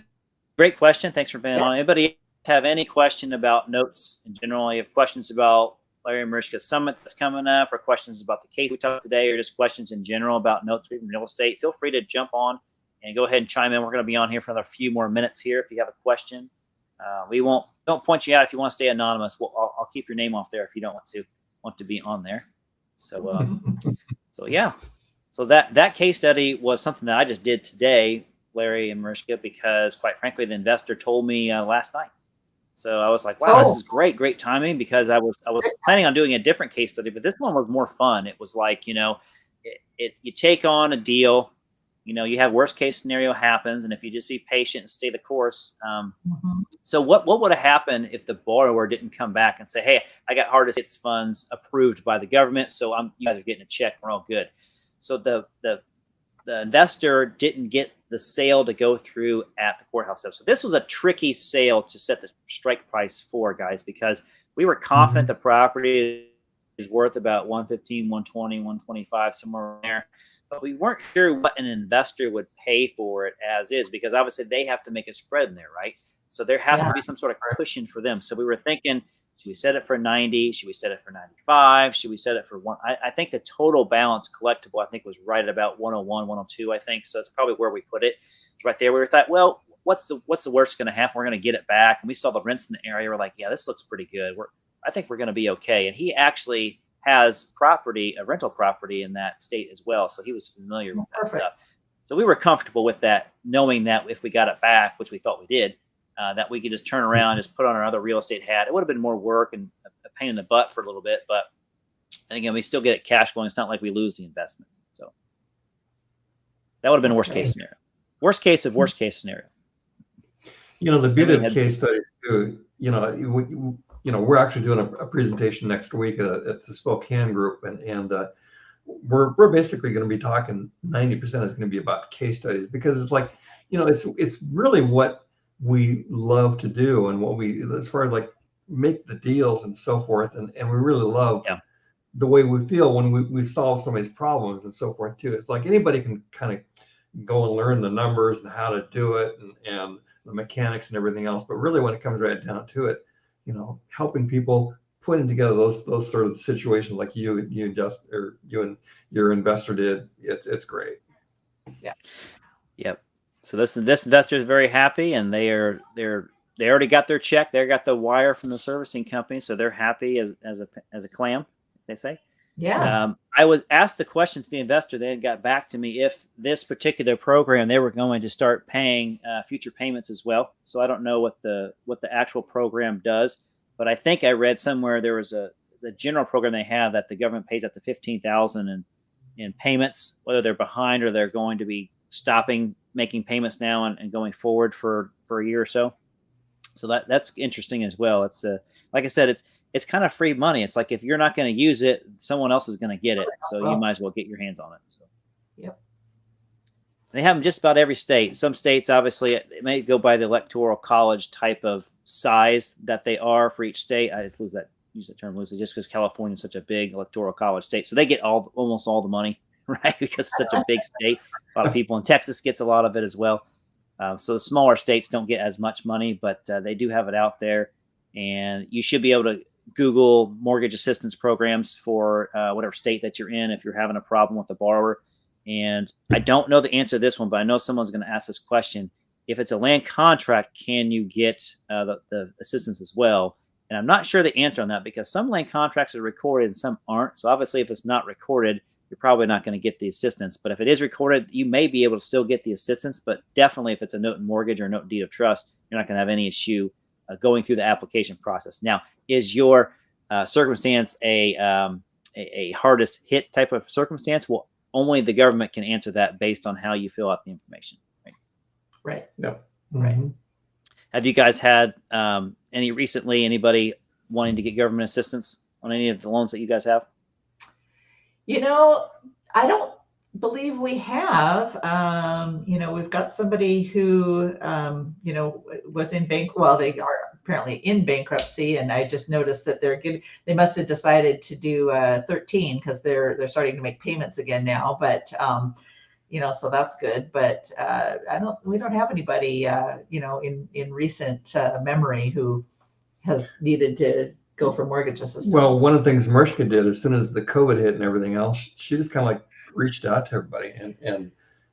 great question. Thanks for being on. Anybody have any question about notes in general? You have questions about Larry and Mariska's summit that's coming up, or questions about the case we talked today, or just questions in general about notes in real estate, feel free to jump on and go ahead and chime in. We're going to be on here for another few more minutes here. If you have a question, don't point you out if you want to stay anonymous. I'll keep your name off there if you don't want to be on there. So so that case study was something that I just did today, Larry and Mariska, because quite frankly, the investor told me last night. So I was like, wow, this is great timing, because I was planning on doing a different case study, but this one was more fun. It was like, you take on a deal, you have worst case scenario happens. And if you just be patient and stay the course. So what would have happened if the borrower didn't come back and say, hey, I got Hardest Hits funds approved by the government, so you guys are getting a check. We're all good. So the investor didn't get the sale to go through at the courthouse. So this was a tricky sale to set the strike price for, guys, because we were confident the property is worth about 115, 120, 125, somewhere in there. But we weren't sure what an investor would pay for it as is, because obviously they have to make a spread in there, right? So there has to be some sort of cushion for them. So we were thinking, should we set it for 90? Should we set it for 95? Should we set it for one? I think the total balance collectible, I think, was right at about 101, 102, I think. So that's probably where we put it. It's right there. We thought, well, what's the worst going to happen? We're going to get it back. And we saw the rents in the area. We're like, yeah, this looks pretty good. I think we're going to be okay. And he actually has a rental property in that state as well. So he was familiar with that stuff. So we were comfortable with that, knowing that if we got it back, which we thought we did, that we could just turn around, just put on our other real estate hat. It would have been more work and a pain in the butt for a little bit, but and again, we still get it cash flowing. It's not like we lose the investment. So That would have been That's worst case great. scenario. Worst case of worst case scenario. The beauty we of case studies too, we're actually doing a presentation next week at the Spokane group, and we're basically going to be talking 90% is going to be about case studies, because it's like, it's really what we love to do, and what we, as far as like make the deals and so forth, and we really love the way we feel when we solve somebody's problems and so forth too. It's like anybody can kind of go and learn the numbers and how to do it, and the mechanics and everything else, but really when it comes right down to it, helping people, putting together those sort of situations like you and your investor did, it's great. Yep. So this investor is very happy, and they already got their check. They got the wire from the servicing company, so they're happy as a clam, they say. Yeah. I was asked the question to the investor. They had got back to me if this particular program, they were going to start paying future payments as well. So I don't know what the actual program does, but I think I read somewhere there was the general program they have that the government pays up to $15,000 in payments, whether they're behind or they're going to be stopping making payments now and going forward for a year or so. So that's interesting as well. It's like I said, it's kind of free money. It's like if you're not going to use it, someone else is going to get it. So you might as well get your hands on it. So Yep. They have them just about every state. Some states, obviously, it may go by the electoral college type of size that they are for each state. I just use that term loosely, just because California is such a big electoral college state. So they get almost all the money, right? Because it's such a big state. A lot of people in Texas gets a lot of it as well. So the smaller states don't get as much money, but they do have it out there. And you should be able to Google mortgage assistance programs for whatever state that you're in if you're having a problem with the borrower. And I don't know the answer to this one, but I know someone's going to ask this question. If it's a land contract, can you get the assistance as well? And I'm not sure the answer on that, because some land contracts are recorded and some aren't. So obviously, if it's not recorded, you're probably not going to get the assistance. But if it is recorded, you may be able to still get the assistance. But definitely, if it's a note in mortgage or a note in deed of trust, you're not going to have any issue going through the application process. Now, is your circumstance a hardest hit type of circumstance? Well, only the government can answer that based on how you fill out the information. Right. Yep. Right. Mm-hmm. Have you guys had anybody wanting to get government assistance on any of the loans that you guys have? I don't believe we have. We've got somebody who, was in they are apparently in bankruptcy, and I just noticed that they must have decided to do 13 because they're starting to make payments again now. But so that's good. But we don't have anybody, in recent memory who has needed to go for mortgage assistance. Well, one of the things Mariska did as soon as the COVID hit and everything else, she just kind of like reached out to everybody and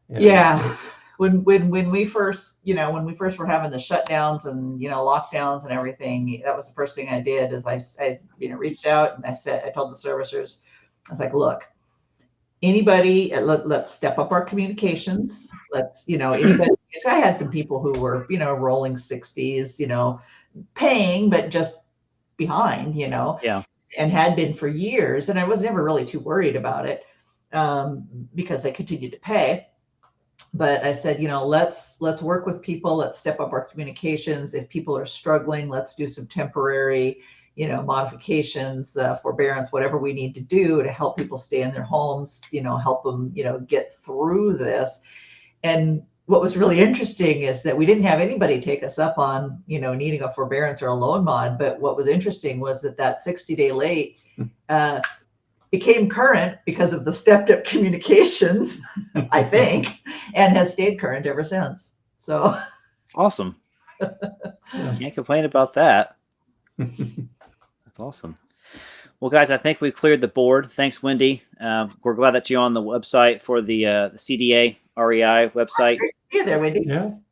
yeah. When we first were having the shutdowns and lockdowns and everything, that was the first thing I did. Is I reached out and I told the servicers, I was like, look, anybody, let's step up our communications. Let's anybody. Because I had some people who were rolling 60s, paying but just behind, Yeah. and had been for years, and I was never really too worried about it because they continued to pay. But I said, let's work with people. Let's step up our communications. If people are struggling, let's do some temporary, modifications, forbearance, whatever we need to do to help people stay in their homes, help them, get through this. And what was really interesting is that we didn't have anybody take us up on, needing a forbearance or a loan mod. But what was interesting was that 60-day late became current because of the stepped up communications, I think, and has stayed current ever since. So awesome. Can't complain about that. That's awesome. Well, guys, I think we cleared the board. Thanks, Wendy. We're glad that you're on the website for the CDA REI website. Hey there, Wendy.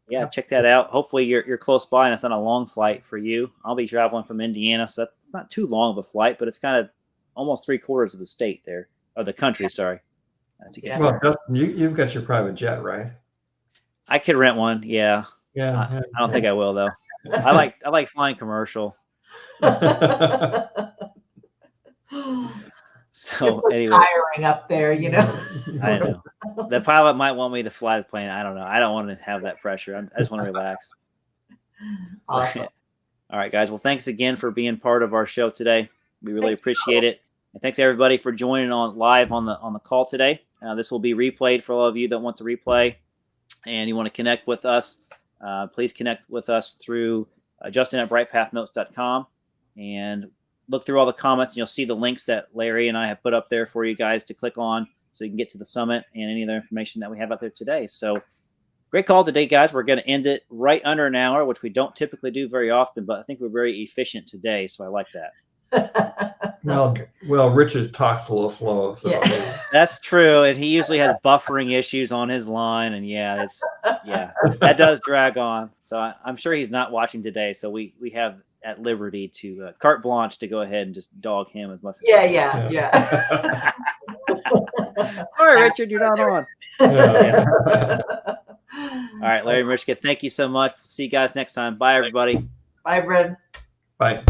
Yeah, check that out. Hopefully you're close by and it's not a long flight for you. I'll be traveling from Indiana, so it's not too long of a flight, but it's kind of almost 3/4 of the state there, or the country, sorry. Well, Justin, you've got your private jet, right? I could rent one, yeah. Yeah. I don't think I will though. I like flying commercial. So it's anyway, tiring up there, I know. The pilot might want me to fly the plane. I don't know. I don't want to have that pressure. I just want to relax. Awesome. All right, guys. Well, thanks again for being part of our show today. We really appreciate it. And thanks everybody for joining on live on the call today. This will be replayed for all of you that want to replay and you want to connect with us. Please connect with us through justin@brightpathnotes.com and look through all the comments and you'll see the links that Larry and I have put up there for you guys to click on so you can get to the summit and any other information that we have out there today. So great call today, guys. We're going to end it right under an hour, which we don't typically do very often, but I think we're very efficient today. So I like that. Well, Richard talks a little slow. So. Yeah. That's true. And he usually has buffering issues on his line. And that does drag on. So I'm sure he's not watching today. So we have at liberty to carte blanche to go ahead and just dog him as much as Yeah. Sorry, Richard, you're not on. Yeah. All right, Larry Mishka, thank you so much. See you guys next time. Bye, everybody. Bye, Brad. Bye.